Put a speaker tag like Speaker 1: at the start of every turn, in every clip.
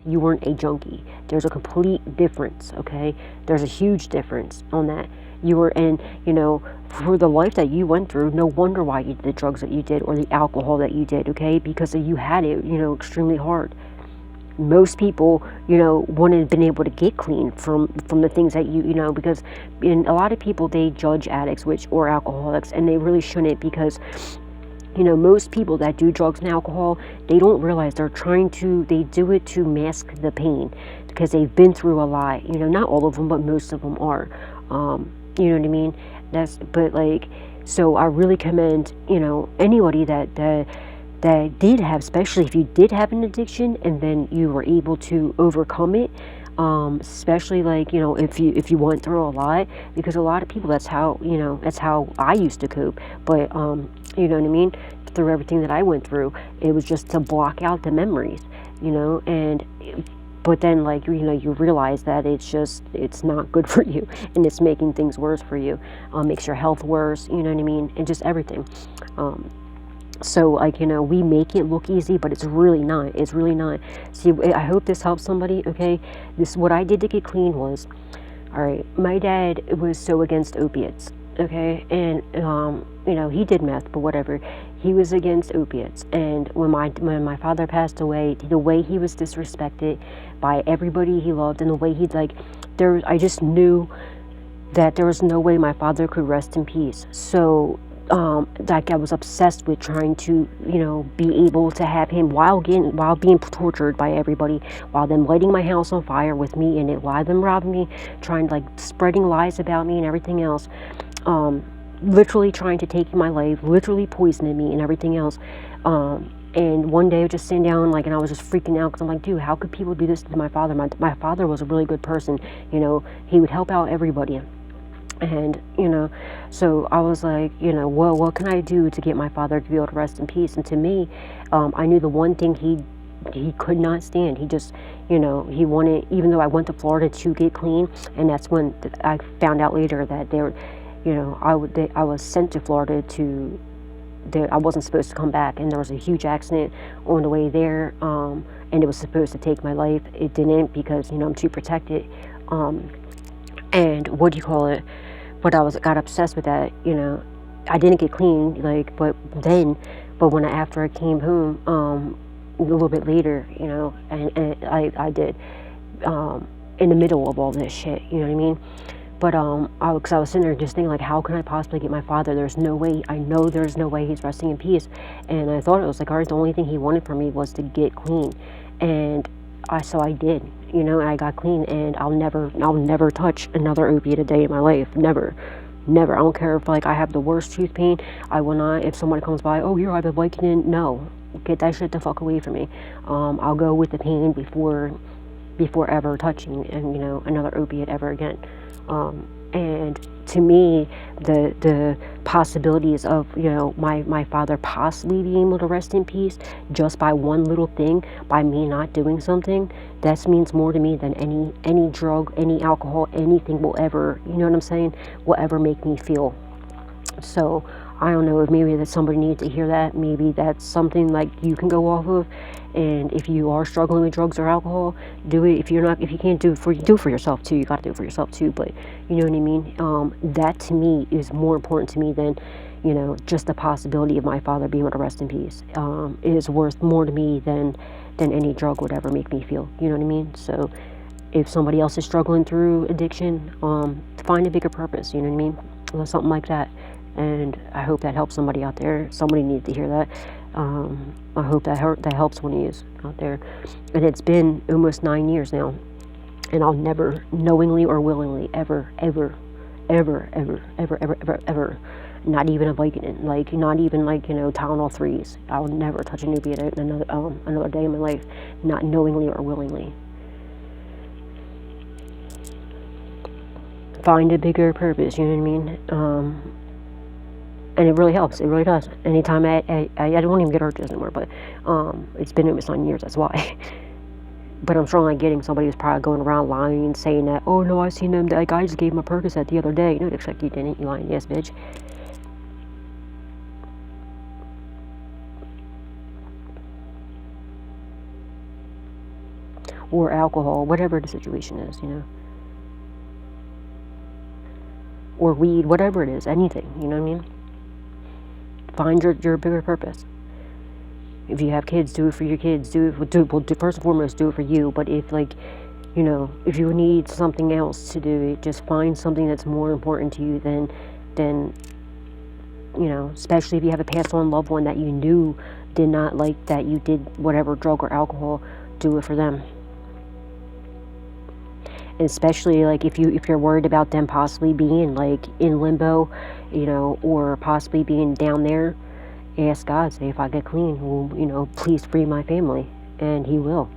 Speaker 1: You weren't a junkie. There's a complete difference, okay? There's a huge difference on that. You were in, you know, for the life that you went through, no wonder why you did the drugs that you did or the alcohol that you did, okay? Because you had it, you know, extremely hard. Most people, you know, wouldn't have been able to get clean from the things that you know, because in a lot of people, they judge addicts or alcoholics, and they really shouldn't, because you know, most people that do drugs and alcohol, they don't realize they do it to mask the pain, because they've been through a lot. You know, not all of them, but most of them are. You know what I mean? But like, so I really commend, you know, anybody that did have, especially if you did have an addiction and then you were able to overcome it. Especially like, you know, if you went through a lot, because a lot of people, that's how I used to cope. But you know what I mean, through everything that I went through, it was just to block out the memories, you know. And but then, like, you know, you realize that it's not good for you, and it's making things worse for you. Makes your health worse, you know what I mean, and just everything. So, like, you know, we make it look easy, but it's really not. It's really not. See, I hope this helps somebody, okay? What I did to get clean was, all right, my dad was so against opiates, okay? And, you know, he did meth, but whatever. He was against opiates. And when my father passed away, the way he was disrespected by everybody he loved, and the way I just knew that there was no way my father could rest in peace. So, like, I was obsessed with trying to, you know, be able to have him while being tortured by everybody, while them lighting my house on fire with me in it, while them robbing me, trying, like, spreading lies about me and everything else, literally trying to take my life, literally poisoning me and everything else. And one day I was just sitting down, like, and I was just freaking out, because I'm like, dude, how could people do this to my father? My father was a really good person, you know. He would help out everybody. And, you know, so I was like, you know, well, what can I do to get my father to be able to rest in peace? And to me, I knew the one thing he could not stand. He just, you know, he wanted, even though I went to Florida to get clean, and that's when I found out later that they were, you know, I was sent to Florida I wasn't supposed to come back, and there was a huge accident on the way there, and it was supposed to take my life. It didn't, because, you know, I'm too protected. And what do you call it? But I got obsessed with that, you know. I didn't get clean, like, but after I came home, a little bit later, you know, and I did, in the middle of all this shit, you know what I mean? But because I was sitting there just thinking, like, how can I possibly get my father? There's no way. I know there's no way he's resting in peace. And I thought, it was like, all right, the only thing he wanted from me was to get clean, and so I did, you know, and I got clean, and I'll never touch another opiate a day in my life. Never. I don't care if, like, I have the worst tooth pain. I will not, if somebody comes by, oh, here, I've been Vicodin. No, get that shit the fuck away from me. I'll go with the pain before ever touching, and, you know, another opiate ever again. And to me, the possibilities of, you know, my father possibly being able to rest in peace just by one little thing, by me not doing something, that means more to me than any drug, any alcohol, anything will ever, you know what I'm saying, will ever make me feel. So I don't know, if maybe that somebody needs to hear that. Maybe that's something, like, you can go off of. And if you are struggling with drugs or alcohol, do it. If you can't do it for yourself too. You got to do it for yourself too. But you know what I mean. That to me is more important to me than, you know, just the possibility of my father being able to rest in peace. It is worth more to me than any drug would ever make me feel. You know what I mean. So if somebody else is struggling through addiction, find a bigger purpose. You know what I mean. Or something like that. And I hope that helps somebody out there. Somebody needs to hear that. I hope that helps one of you out there. And it's been almost 9 years now, and I'll never, knowingly or willingly, ever, not even a Vicodin, like, not even, like, you know, Tylenol 3s. I'll never touch an opiate another day in my life, not knowingly or willingly. Find a bigger purpose. You know what I mean. And it really helps. It really does. Anytime I don't even get urges anymore, but it's been almost 9 years. That's why. But I'm strongly getting somebody who's probably going around lying, saying that, oh no, I seen them. That guy just gave him a Percocet the other day. No, it looks like you didn't. You lying ass bitch. or alcohol, whatever the situation is, you know, or weed, whatever it is, anything, you know what I mean? Find your bigger purpose. If you have kids, do it for your kids. First and foremost, do it for you. But if, like, you know, if you need something else to do, just find something that's more important to you than you know, especially if you have a passed on loved one that you knew did not like that you did whatever drug or alcohol, do it for them. And especially, like, if you're worried about them possibly being, like, in limbo, you know, or possibly being down there, ask God, say, if I get clean, well, you know, please free my family, and He will.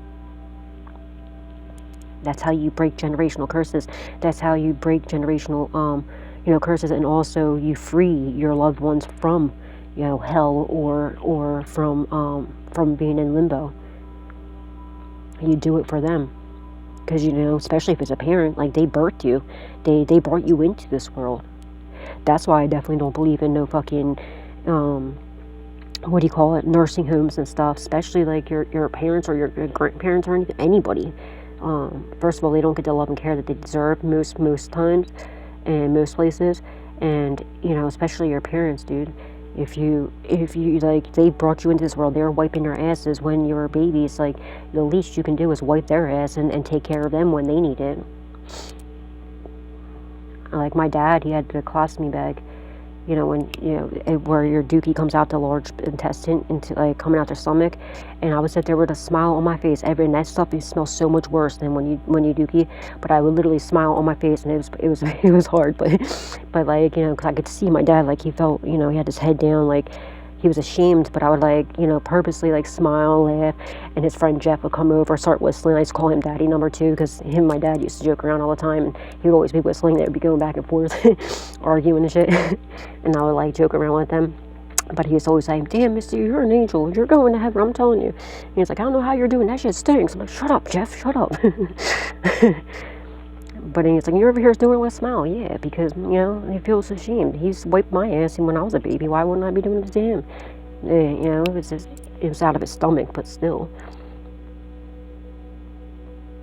Speaker 1: That's how you break generational curses. That's how you break generational, you know, curses, and also you free your loved ones from, you know, hell or from being in limbo. You do it for them, because, you know, especially if it's a parent, like, they birthed you, they brought you into this world. That's why I definitely don't believe in no fucking what do you call it, nursing homes and stuff, especially like your parents or your grandparents or anybody. First of all, they don't get the love and care that they deserve most times and most places. And, you know, especially your parents, dude. If you like, they brought you into this world, they were wiping your asses when you were babies. Like, the least you can do is wipe their ass and take care of them when they need it. Like my dad, he had the colostomy bag, you know, when, you know, where your dookie comes out the large intestine into, like, coming out their stomach, and I would sit there with a smile on my face. And that stuff, it smells so much worse than when you dookie, but I would literally smile on my face, and it was hard, but like, you know, because I could see my dad, like, he felt, you know, he had his head down, like, he was ashamed, but I would, like, you know, purposely, like, smile, laugh, and his friend Jeff would come over, start whistling. I used to call him Daddy Number 2, because him and my dad used to joke around all the time, and he would always be whistling. They would be going back and forth, arguing and shit, and I would, like, joke around with them. But he used to always say, damn, Misty, you're an angel, you're going to heaven, I'm telling you. And he's like, I don't know how you're doing, that shit stinks. I'm like, shut up, Jeff, shut up. But he's like, you're over here doing it with a smile. Yeah, because, you know, he feels ashamed. He's wiped my ass, and when I was a baby, why wouldn't I be doing it to him? You know, it was out of his stomach, but still.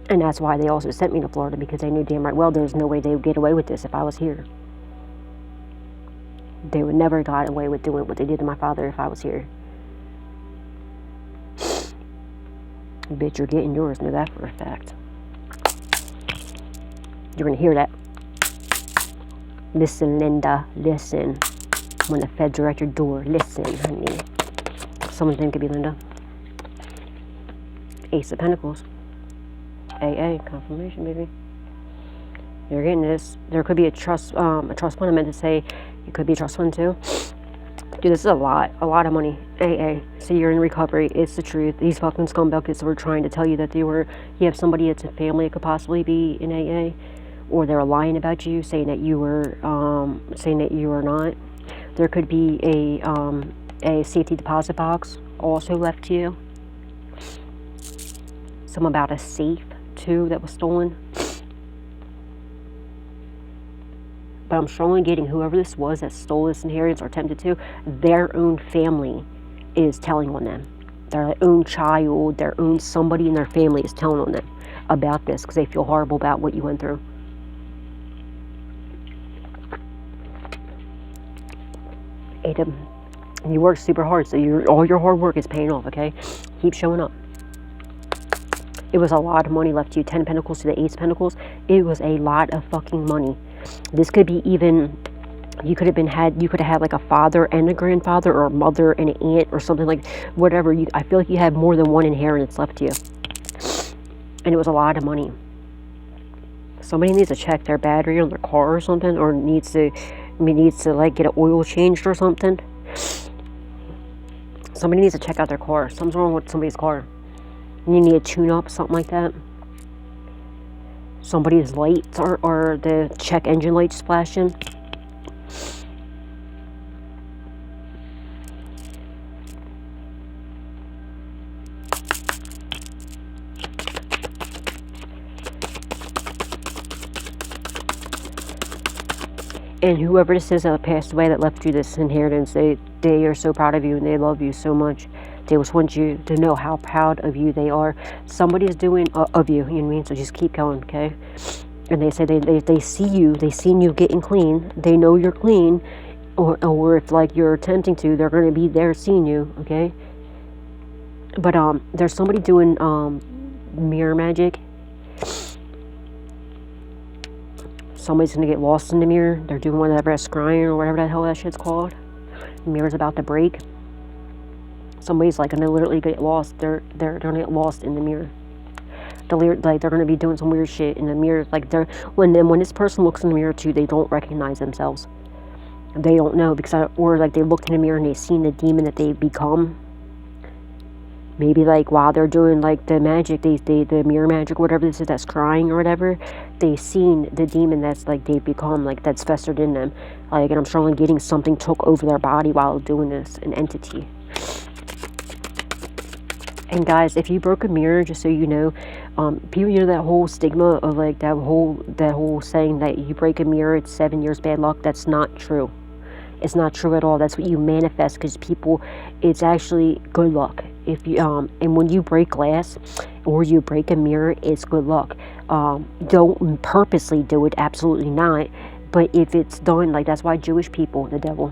Speaker 1: And that's why they also sent me to Florida, because they knew damn right well there was no way they would get away with this if I was here. They would never got away with doing what they did to my father if I was here. Bitch, you're getting yours. Know that for a fact. You're going to hear that. Listen, Linda, listen. When the feds are at your door, listen, honey. Someone's name could be Linda. Ace of Pentacles. AA, confirmation, baby. You're getting this. There could be a trust fund. I meant to say it could be a trust fund too. Dude, this is a lot of money. AA. So you're in recovery. It's the truth. These fucking scumbuckets were trying to tell you that you have somebody that's a family that could possibly be in AA, or they're lying about you, saying that you were not. There could be a safety deposit box also left to you. Some about a safe too that was stolen. But I'm strongly getting whoever this was that stole this inheritance or attempted to, their own family is telling on them. Their own child, their own somebody in their family is telling on them about this because they feel horrible about what you went through. Adam, you work super hard, so all your hard work is paying off, okay? Keep showing up. It was a lot of money left to you. 10 Pentacles to the Ace of Pentacles. It was a lot of fucking money. This could be even, you could have had like a father and a grandfather, or a mother and an aunt, or something like, whatever. I feel like you had more than one inheritance left to you. And it was a lot of money. Somebody needs to check their battery on their car or something, or needs to like get an oil changed or something. Somebody needs to check out their car. Something's wrong with somebody's car. You need a tune-up, something like that. Somebody's lights or the check engine lights flashing. And whoever this is that passed away that left you this inheritance, they are so proud of you and they love you so much. They just want you to know how proud of you they are. Somebody's doing of you, you know what I mean? So just keep going, okay? And they say they see you, they seen you getting clean, they know you're clean, or if like you're attempting to, they're going to be there seeing you, okay? But there's somebody doing mirror magic. Somebody's going to get lost in the mirror. They're doing whatever, scrying or whatever the hell that shit's called. The mirror's about to break. Somebody's like going to literally get lost. They're going to get lost in the mirror. Like they're going to be doing some weird shit in the mirror. Like when this person looks in the mirror too, they don't recognize themselves. They don't know or like they looked in the mirror and they seen the demon that they become. Maybe like while they're doing like the magic, the mirror magic, whatever this is, that's crying or whatever, they seen the demon that's like they've become, like that's festered in them. Like, and I'm strongly getting something took over their body while doing this, an entity. And guys, if you broke a mirror, just so you know, people, you know that whole stigma of like that whole saying that you break a mirror, it's 7 years bad luck. That's not true. It's not true at all. That's what you manifest, because people, it's actually good luck. If you and when you break glass or you break a mirror, it's good luck. Don't purposely do it, absolutely not. But if it's done, like that's why Jewish people, the devil.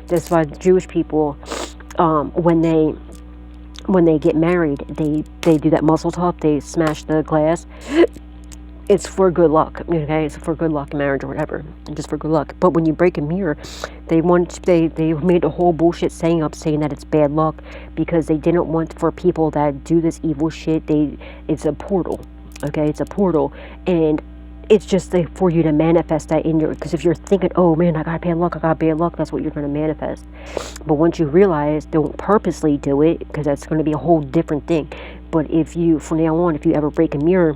Speaker 1: That's why Jewish people, when they get married, they do that muzzle top. They smash the glass. It's for good luck, okay? It's for good luck in marriage or whatever, just for good luck. But when you break a mirror, they made a whole bullshit saying that it's bad luck, because they didn't want for people that do this evil shit. It's a portal, okay? It's a portal, and it's just for you to manifest that in your. Because if you're thinking, oh man, I got bad luck, that's what you're going to manifest. But once you realize, don't purposely do it, because that's going to be a whole different thing. But if you, from now on, if you ever break a mirror,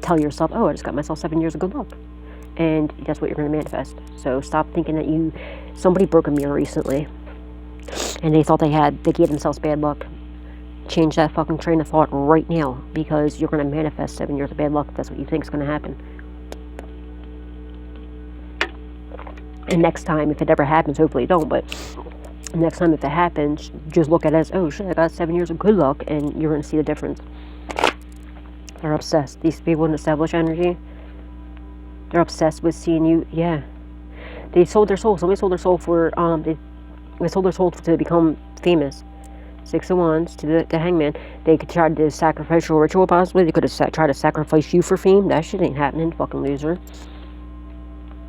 Speaker 1: tell yourself, oh, I just got myself 7 years of good luck, and that's what you're going to manifest. So stop thinking that somebody broke a mirror recently and they thought they gave themselves bad luck. Change that fucking train of thought right now, because you're going to manifest 7 years of bad luck if that's what you think is going to happen. And next time, if it ever happens, hopefully it don't, but next time if it happens, just look at it as, oh shit, I got 7 years of good luck, and you're going to see the difference. They're obsessed. These people in established energy, they're obsessed with seeing you. Yeah, they sold their soul. Somebody sold their soul for they sold their soul to become famous. 6 of Wands to the Hangman. They could try to do a sacrificial ritual, possibly. They could have tried to sacrifice you for fame. That shit ain't happening, fucking loser.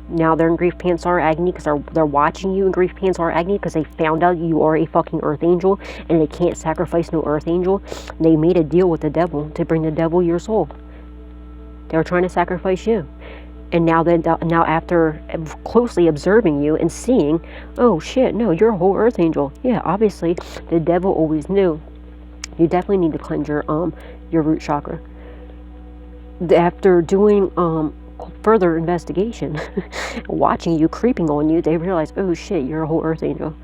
Speaker 1: Now they're in grief, pants-are agony, because they're watching you in grief, pants-are agony, because they found out you are a fucking earth angel, and they can't sacrifice no earth angel. They made a deal with the devil to bring the devil your soul. They were trying to sacrifice you. And now after closely observing you and seeing, oh shit, no, you're a whole earth angel. Yeah, obviously the devil always knew. You definitely need to cleanse your root chakra. After doing further investigation, watching you, creeping on you, they realize, oh shit, you're a whole earth angel.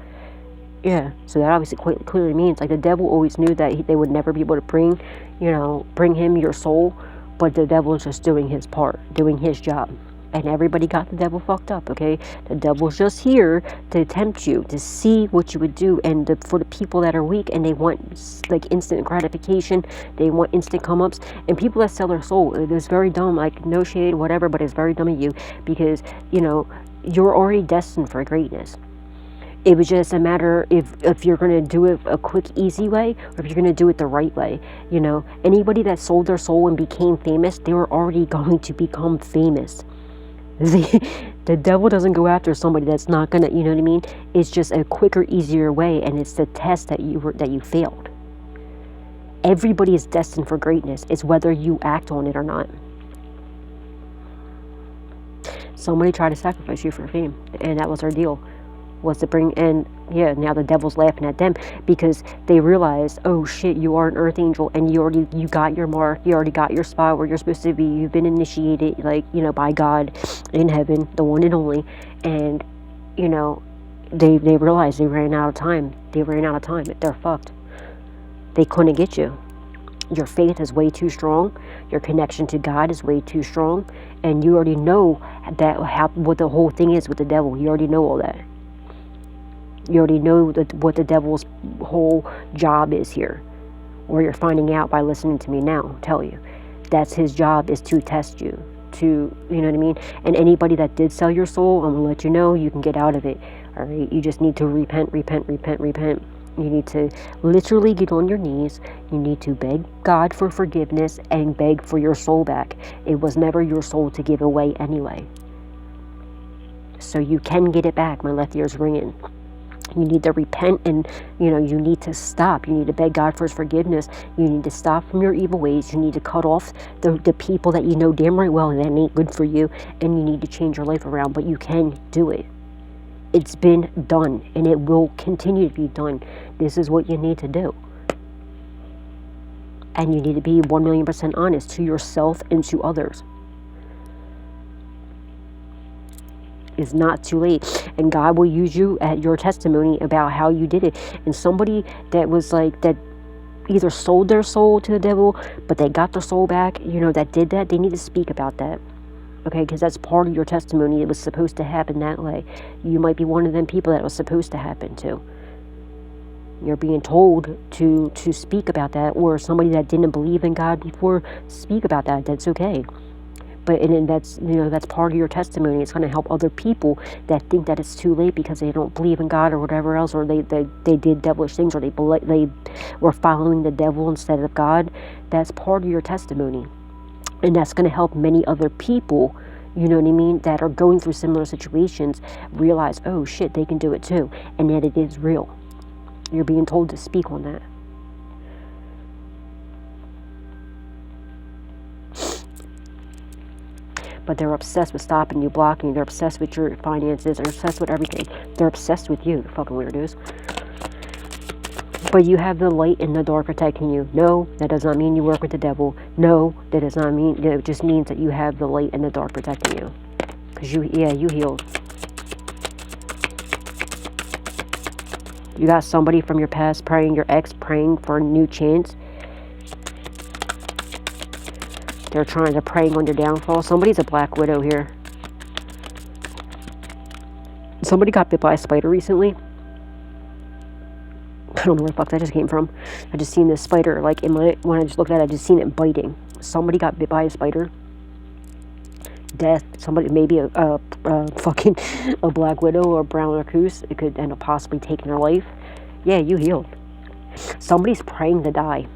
Speaker 1: Yeah, so that obviously quite clearly means, like, the devil always knew that they would never be able to bring him your soul, but the devil is just doing his part, doing his job. And everybody got the devil fucked up, okay? The devil's just here to tempt you, to see what you would do. And for the people that are weak and they want, like, instant gratification, they want instant come-ups. And people that sell their soul, it's very dumb, like, no shade, whatever, but it's very dumb of you. Because, you're already destined for greatness. It was just a matter if you're going to do it a quick, easy way, or if you're going to do it the right way. Anybody that sold their soul and became famous, they were already going to become famous. The devil doesn't go after somebody that's not gonna, you know what I mean? It's just a quicker, easier way, and it's the test that you failed. Everybody is destined for greatness. It's whether you act on it or not. Somebody tried to sacrifice you for fame, and that was their deal, was to bring. And yeah, now the devil's laughing at them because they realized, oh shit, you are an earth angel, and you got your mark, you already got your spot where you're supposed to be. You've been initiated, by God in heaven, the one and only. And they realized they ran out of time. They're fucked. They couldn't get you. Your faith is way too strong. Your connection to God is way too strong, and you already know what the whole thing is with the devil. You already know all that. You already know what the devil's whole job is here. Or you're finding out by listening to me now tell you. That's his job, is to test you. To, you know what I mean? And anybody that did sell your soul, I'm going to let you know, you can get out of it. Alright? You just need to repent. You need to literally get on your knees. You need to beg God for forgiveness and beg for your soul back. It was never your soul to give away anyway. So you can get it back. My left ear's ringing. You need to repent, and you need to stop. You need to beg God for his forgiveness. You need to stop from your evil ways. You need to cut off the people that you know damn right well that ain't good for you, and you need to change your life around. But you can do it. It's been done, and it will continue to be done. This is what you need to do. And you need to be 1,000,000% honest to yourself and to others. It's not too late, and God will use you at your testimony about how you did it. And somebody that was like that either sold their soul to the devil, but they got their soul back, that did that, they need to speak about that. Okay, because that's part of your testimony. It was supposed to happen that way. You might be one of them people that was supposed to happen to. You're being told to speak about that, or somebody that didn't believe in God before, speak about that. That's okay. But and that's part of your testimony. It's going to help other people that think that it's too late because they don't believe in God or whatever else, or they did devilish things, or they were following the devil instead of God. That's part of your testimony, and that's going to help many other people, you know what I mean, that are going through similar situations realize, oh shit, they can do it too, and that it is real. You're being told to speak on that. But they're obsessed with stopping you, blocking you. They're obsessed with your finances. They're obsessed with everything. They're obsessed with you, the fucking weirdos. But you have the light and the dark protecting you. No, that does not mean you work with the devil. No, that does not mean, it just means that you have the light and the dark protecting you. Because you healed. You got somebody from your past praying, your ex praying for a new chance. They're preying on your downfall. Somebody's a black widow here. Somebody got bit by a spider recently. I don't know where the fuck that just came from. I just seen this spider, like when I just looked at it, I just seen it biting. Somebody got bit by a spider. Death. Somebody, maybe a black widow or a brown recluse. It could end up possibly taking their life. Yeah, you healed. Somebody's praying to die.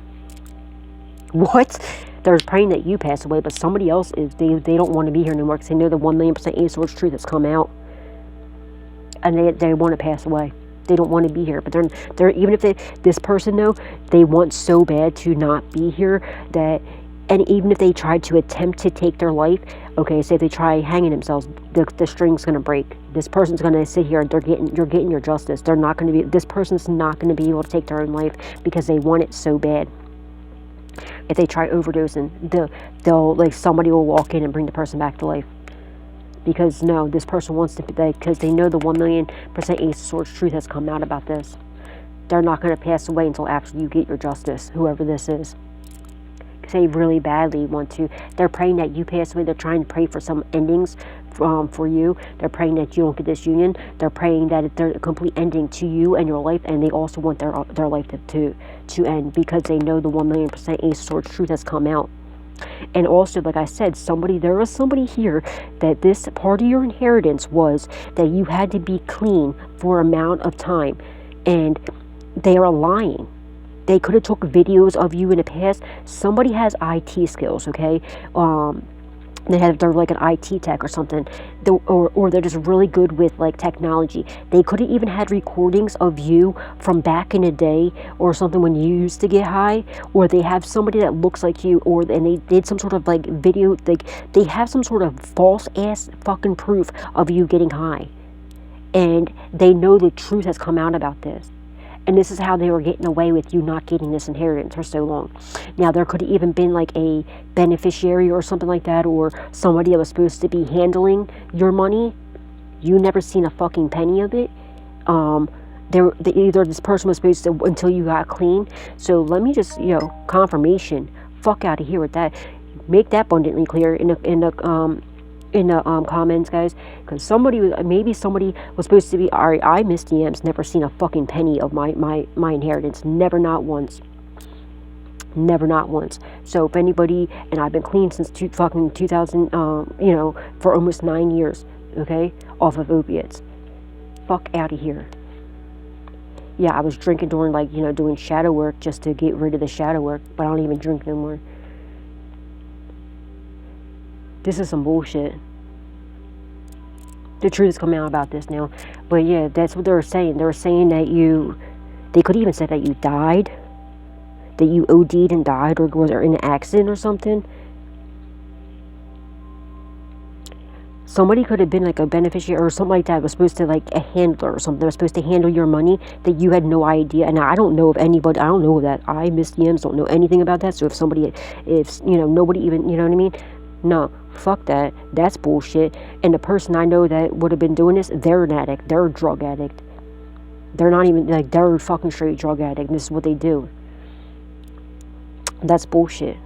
Speaker 1: What? They're praying that you pass away, but somebody else they don't want to be here anymore because they know the 1,000,000% Ace of Swords truth has come out, and they want to pass away. They don't want to be here, but they're even if this person though, they want so bad to not be here that, and even if they tried to attempt to take their life, okay, say if they try hanging themselves, the string's gonna break. This person's gonna sit here and you're getting your justice. This person's not gonna be able to take their own life because they want it so bad. If they try overdosing, they'll like somebody will walk in and bring the person back to life. Because no, this person wants to, because they know the 1,000,000% Ace of Swords truth has come out about this. They're not going to pass away until after you get your justice, whoever this is. Because they really badly want to. They're praying that you pass away. They're trying to pray for some endings for you. They're praying that you don't get this union. They're praying that they're a complete ending to you and your life, and they also want their life to end because they know the 1,000,000% Ace of Swords truth has come out. And also, like I said, there was somebody here that this part of your inheritance was that you had to be clean for an amount of time, and they are lying. They could have took videos of you in the past. Somebody has IT skills, okay? They're like an IT tech or something, or they're just really good with like technology. They could have even had recordings of you from back in the day or something when you used to get high, or they have somebody that looks like you, and they did some sort of like video, like they have some sort of false ass fucking proof of you getting high, and they know the truth has come out about this. And this is how they were getting away with you not getting this inheritance for so long. Now, there could have even been like a beneficiary or something like that, or somebody that was supposed to be handling your money. You never seen a fucking penny of it. Either this person was supposed to, until you got clean. So let me just, confirmation. Fuck out of here with that. Make that abundantly clear in in the comments, guys, because maybe somebody was supposed to be, alright, I, Misty M's, never seen a fucking penny of my inheritance. Never, not once. Never, not once. So if anybody, and I've been clean since 2000, for almost 9 years, okay, off of opiates. Fuck out of here. Yeah, I was drinking during, like, doing shadow work just to get rid of the shadow work, but I don't even drink no more. This is some bullshit. The truth is coming out about this now. But yeah, that's what they were saying. They were saying that they could even say that you died, that you OD'd and died, or was in an accident or something. Somebody could have been like a beneficiary or something like that, was supposed to, like, a handler or something. They were supposed to handle your money that you had no idea. And I don't know if anybody, I don't know that. I, Misty M's, don't know anything about that. So if nobody even, you know what I mean? No, fuck that. That's bullshit. And the person I know that would have been doing this, they're an addict. They're a drug addict. They're not even, like, they're a fucking straight drug addict. And this is what they do. That's bullshit.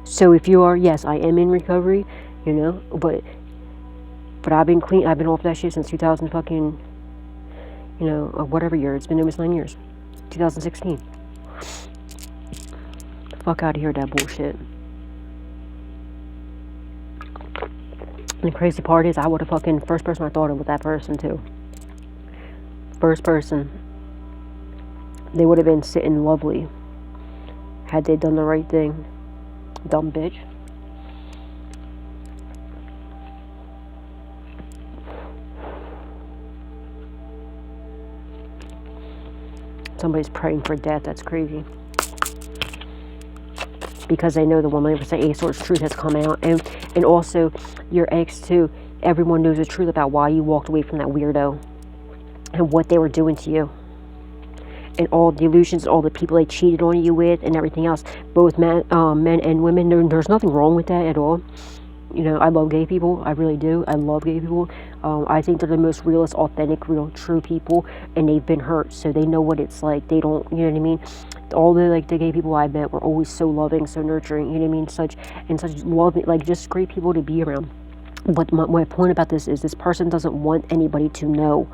Speaker 1: So if you are, yes, I am in recovery, but I've been clean. I've been off that shit since 2000 fucking, whatever year. It's been almost 9 years. 2016. Fuck out of here, that bullshit. And the crazy part is, I would have fucking, first person I thought of was that person too. First person. They would have been sitting lovely had they done the right thing. Dumb bitch. Somebody's praying for death. That's crazy. Because they know the 100% A source truth has come out. And also, your ex too. Everyone knows the truth about why you walked away from that weirdo. And what they were doing to you. And all the illusions, all the people they cheated on you with, and everything else. Both men and women. There's nothing wrong with that at all. I love gay people. I really do. I love gay people. I think they're the most realist, authentic, real, true people. And they've been hurt, so they know what it's like. They don't, you know what I mean? All the gay people I met were always so loving, so nurturing. You know what I mean? Such loving, just great people to be around. But my point about this is, this person doesn't want anybody to know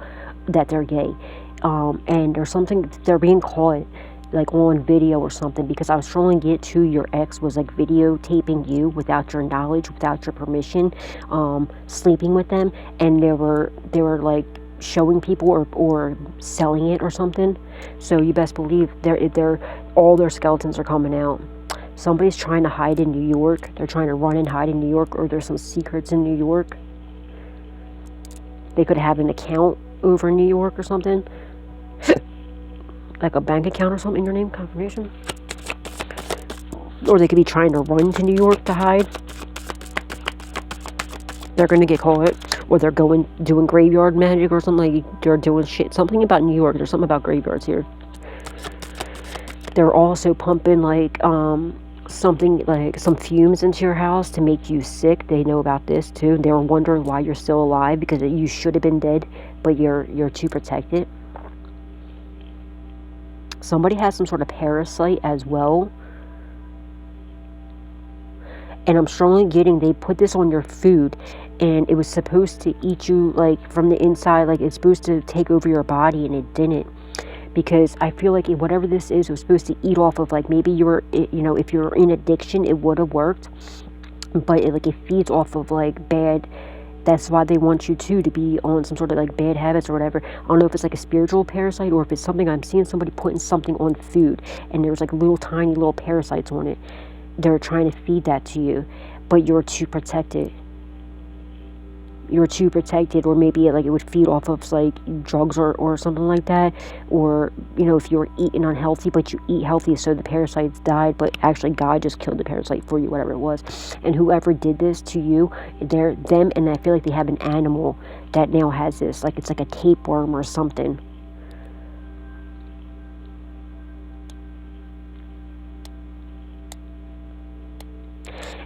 Speaker 1: that they're gay. And there's something, they're being caught, like, on video or something, because I was trying to get to your ex was, like, videotaping you without your knowledge, without your permission, sleeping with them, and they were like showing people or selling it or something. So you best believe all their skeletons are coming out. Somebody's trying to hide in New York. They're trying to run and hide in New York, or there's some secrets in New York. They could have an account over in New York or something. Like a bank account or something in your name, confirmation. Or they could be trying to run to New York to hide. They're going to get caught. Or they're doing graveyard magic or something. Like, they're doing shit. Something about New York. There's something about graveyards here. They're also pumping, like, something, like, some fumes into your house to make you sick. They know about this too. They were wondering why you're still alive, because you should have been dead, but you're too protected. Somebody has some sort of parasite as well. And I'm strongly getting, they put this on your food, and it was supposed to eat you, like, from the inside. Like, it's supposed to take over your body, and it didn't. Because I feel like whatever this is, it was supposed to eat off of, like, maybe if you're in addiction, it would have worked. But it feeds off of, like, bad. That's why they want you to be on some sort of, like, bad habits or whatever. I don't know if it's like a spiritual parasite, or if it's something, I'm seeing somebody putting something on food, and there's, like, tiny little parasites on it. They're trying to feed that to you, but you're too protected. You're too protected, or maybe it would feed off of, like, drugs or something like that. Or, if you were eating unhealthy, but you eat healthy, so the parasites died, but actually God just killed the parasite for you, whatever it was. And whoever did this to you, they're them, and I feel like they have an animal that now has this, like, it's like a tapeworm or something.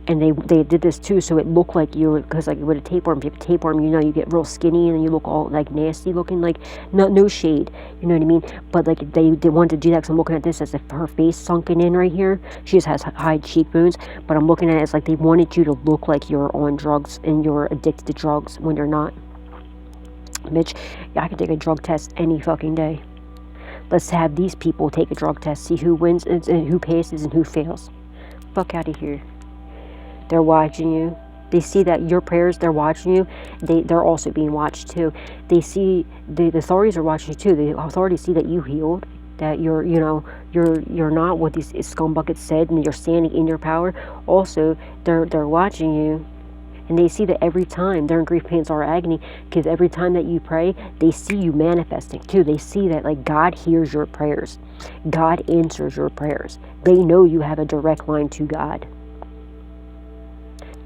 Speaker 1: And they did this too, so it looked like you were, because like with a tapeworm, if you have a tapeworm, you know, you get real skinny and then you look all like nasty looking, like no shade, you know what I mean? But like they wanted to do that because I'm looking at this as if her face sunken in right here. She just has high cheekbones, but I'm looking at it as like they wanted you to look like you're on drugs and you're addicted to drugs when you're not. Bitch, I can take a drug test any fucking day. Let's have these people take a drug test, see who wins and who passes and who fails. Fuck out of here. They're watching you. They see that your prayers, they're watching you. They're also being watched too. They see, the authorities are watching you too. The authorities see that you healed, that you're not what these scumbuckets said, and you're standing in your power. Also, they're watching you, and they see that every time they're in grief, pain, sorrow, agony, because every time that you pray, they see you manifesting too. They see that like God hears your prayers, God answers your prayers. They know you have a direct line to God.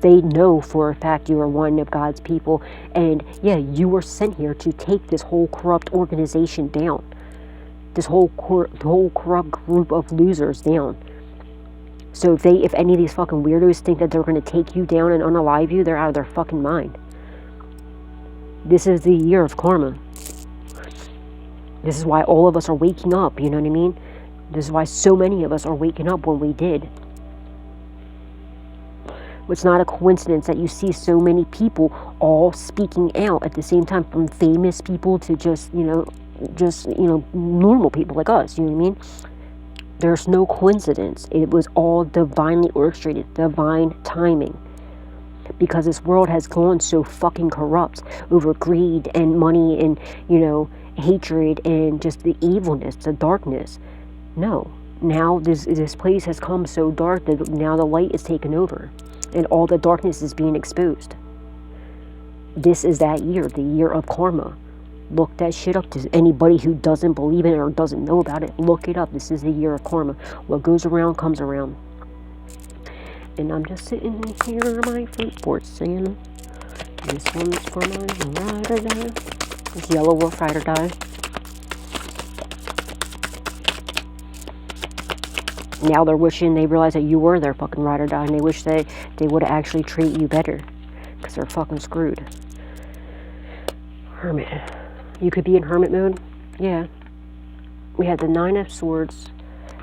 Speaker 1: They know for a fact you are one of God's people, and yeah, you were sent here to take this whole corrupt organization down, this whole corrupt group of losers down. So if any of these fucking weirdos think that they're going to take you down and unalive you, they're out of their fucking mind. This is the year of karma. This is why all of us are waking up, you know what I mean? This is why so many of us are waking up when we did. It's not a coincidence that you see so many people all speaking out at the same time, from famous people to just normal people like us, you know what I mean? There's no coincidence. It was all divinely orchestrated, divine timing. Because this world has gone so fucking corrupt over greed and money and, hatred and just the evilness, the darkness. No. Now this place has come so dark that now the light is taken over. And all the darkness is being exposed. This is that year, the year of karma. Look that shit up. To anybody who doesn't believe in it or doesn't know about it, look it up. This is the year of karma. What goes around comes around. And I'm just sitting here on my front porch saying, this one's for my ride or die. This yellow wolf ride or die. Now they're wishing they realized that you were their fucking ride or die, and they wish they would actually treat you better, because they're fucking screwed. Hermit. You could be in hermit mode. Yeah. We had the 9 of Swords.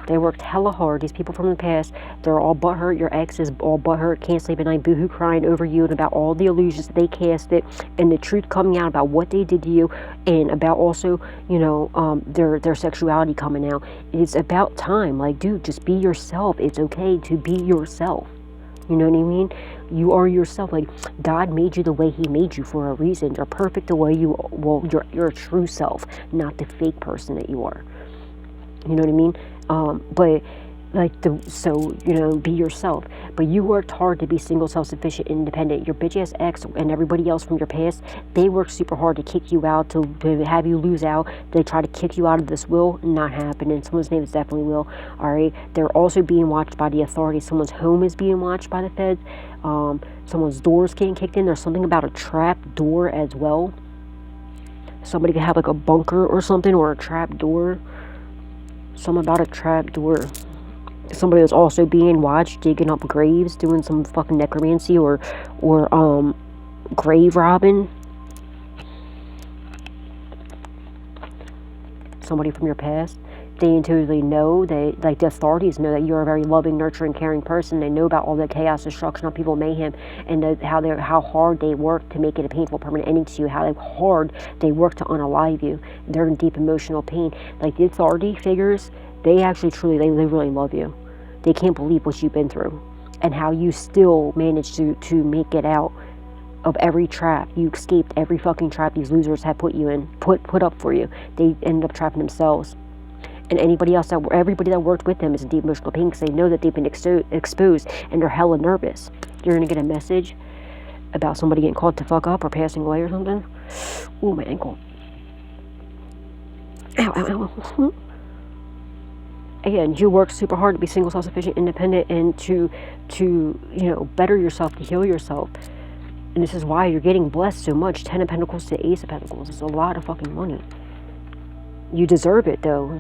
Speaker 1: They worked hella hard. These people from the past, they're all butthurt. Your ex is all butthurt, can't sleep at night, boohoo crying over you and about all the illusions that they casted, and the truth coming out about what they did to you, and about also, their sexuality coming out. It's about time. Like, dude, just be yourself. It's okay to be yourself. You know what I mean? You are yourself. Like, God made you the way He made you for a reason. You're perfect the way you're a true self, not the fake person that you are. You know what I mean? But be yourself. But you worked hard to be single, self-sufficient, independent. Your bitch ass ex and everybody else from your past, they worked super hard to kick you out, to have you lose out. They try to kick you out of this will, not happening. Someone's name is definitely Will. Alright. They're also being watched by the authorities. Someone's home is being watched by the feds. Someone's doors getting kicked in. There's something about a trap door as well. Somebody could have like a bunker or something, or a trap door. Something about a trap door. Somebody was also being watched digging up graves, doing some fucking necromancy or grave robbing. Somebody from your past. They intuitively know that, like, the authorities know that you're a very loving, nurturing, caring person. They know about all the chaos, destruction, upheaval, mayhem, and how hard they work to make it a painful, permanent ending to you. How hard they work to unalive you. They're in deep emotional pain. Like, the authority figures, they actually truly, they really love you. They can't believe what you've been through and how you still managed to make it out of every trap. You escaped every fucking trap these losers have put you in, put up for you. They ended up trapping themselves. And everybody that worked with them is in deep emotional pain because they know that they've been exposed and they're hella nervous. You're going to get a message about somebody getting called to fuck up or passing away or something. Ooh, my ankle. Ow, ow, ow. And you work super hard to be single, self-sufficient, independent, and to better yourself, to heal yourself. And this is why you're getting blessed so much. 10 of Pentacles to Ace of Pentacles. It's a lot of fucking money. You deserve it, though.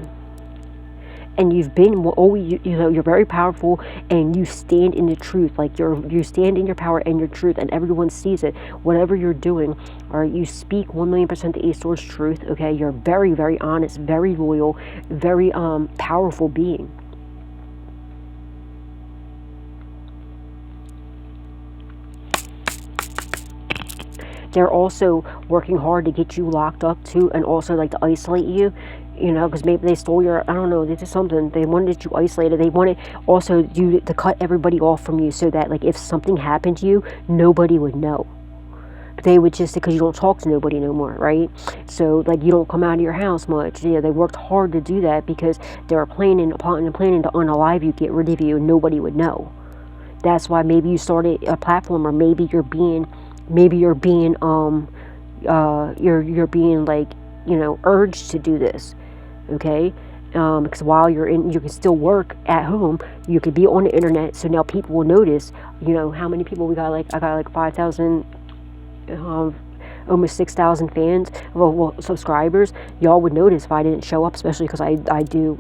Speaker 1: and you've been always, you know, you're very powerful, and you stand in the truth. Like you stand in your power and your truth, and everyone sees it. Whatever you're doing, all right, you speak 1,000,000% the Ace Swords truth. Okay, you're very, very honest, very loyal, very powerful being. They're also working hard to get you locked up too, and also like to isolate you, you know, because maybe they stole your, I don't know, they did something. They wanted you isolated. They wanted also you to cut everybody off from you, so that like if something happened to you, nobody would know. They would just, because you don't talk to nobody no more, right? So like you don't come out of your house much. You know, they worked hard to do that because they were planning to unalive you, get rid of you, and nobody would know. That's why maybe you started a platform, or maybe you're being you're being like, you know, urged to do this, okay? Because while you're in, you can still work at home, you could be on the internet, so now people will notice, you know, how many people we got. Like I got like 5,000, almost 6,000 fans, well, subscribers. Y'all would notice if I didn't show up, especially because I do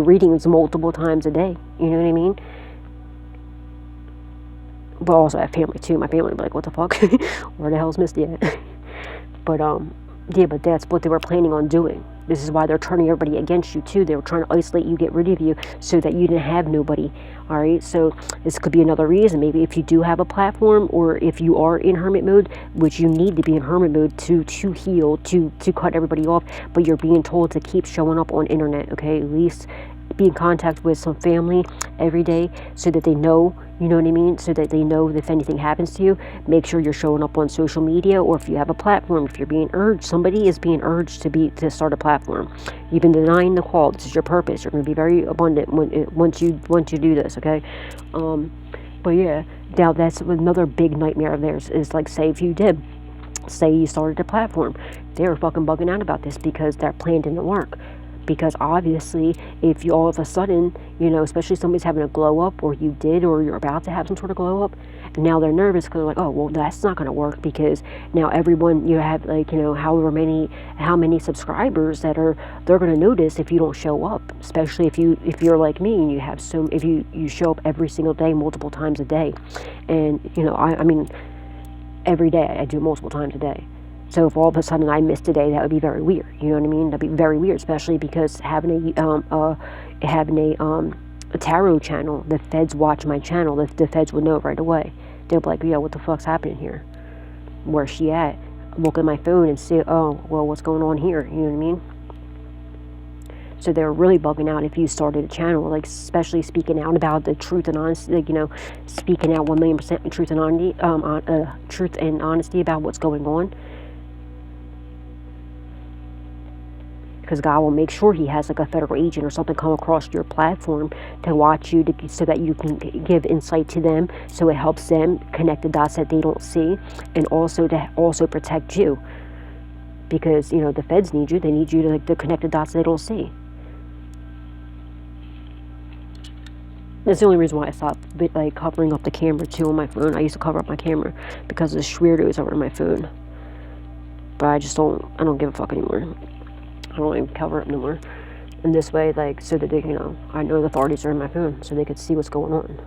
Speaker 1: readings multiple times a day, you know what I mean? But also I have family too. My family would be like, what the fuck? Where the hell's Misty at? But yeah, but that's what they were planning on doing. This is why they're turning everybody against you too. They were trying to isolate you, get rid of you, so that you didn't have nobody. All right, so this could be another reason. Maybe if you do have a platform, or if you are in hermit mode, which you need to be in hermit mode to heal, to cut everybody off, but you're being told to keep showing up on internet, okay? At least be in contact with some family every day, so that they know, you know what I mean, so that they know that if anything happens to you, make sure you're showing up on social media. Or if you have a platform, if you're being urged, somebody is being urged to start a platform, you've been denying the call. This is your purpose. You're going to be very abundant once you do this, okay? But yeah, now that's another big nightmare of theirs, is like, say you started a platform, they were fucking bugging out about this because their plan didn't work. Because obviously, if you all of a sudden, you know, especially somebody's having a glow up, or you did, or you're about to have some sort of glow up, and now they're nervous because they're like, oh, well, that's not going to work, because now everyone, you have like, you know, how many subscribers that they're going to notice if you don't show up, especially if you're like me and you have if you show up every single day, multiple times a day. And you know, I mean, every day I do multiple times a day. So if all of a sudden I missed a day, that would be very weird. You know what I mean? That'd be very weird, especially because having a tarot channel, the feds watch my channel. The feds would know right away. They'll be like, yeah, what the fuck's happening here? Where's she at? Look at my phone and see, oh, well, what's going on here? You know what I mean? So they're really bugging out if you started a channel, like especially speaking out about the truth and honesty, like, you know, speaking out 1,000,000% truth and honesty, truth and honesty about what's going on. Because God will make sure he has like a federal agent or something come across your platform to watch you, so that you can give insight to them, so it helps them connect the dots that they don't see, and also to protect you. Because, you know, the feds need you. They need you to connect the dots they don't see. That's the only reason why I stopped like covering up the camera too on my phone. I used to cover up my camera because of the weirdos over my phone. But I don't give a fuck anymore. I don't even cover it no more. And this way, like, so that they, you know, I know the authorities are in my phone, so they could see what's going on.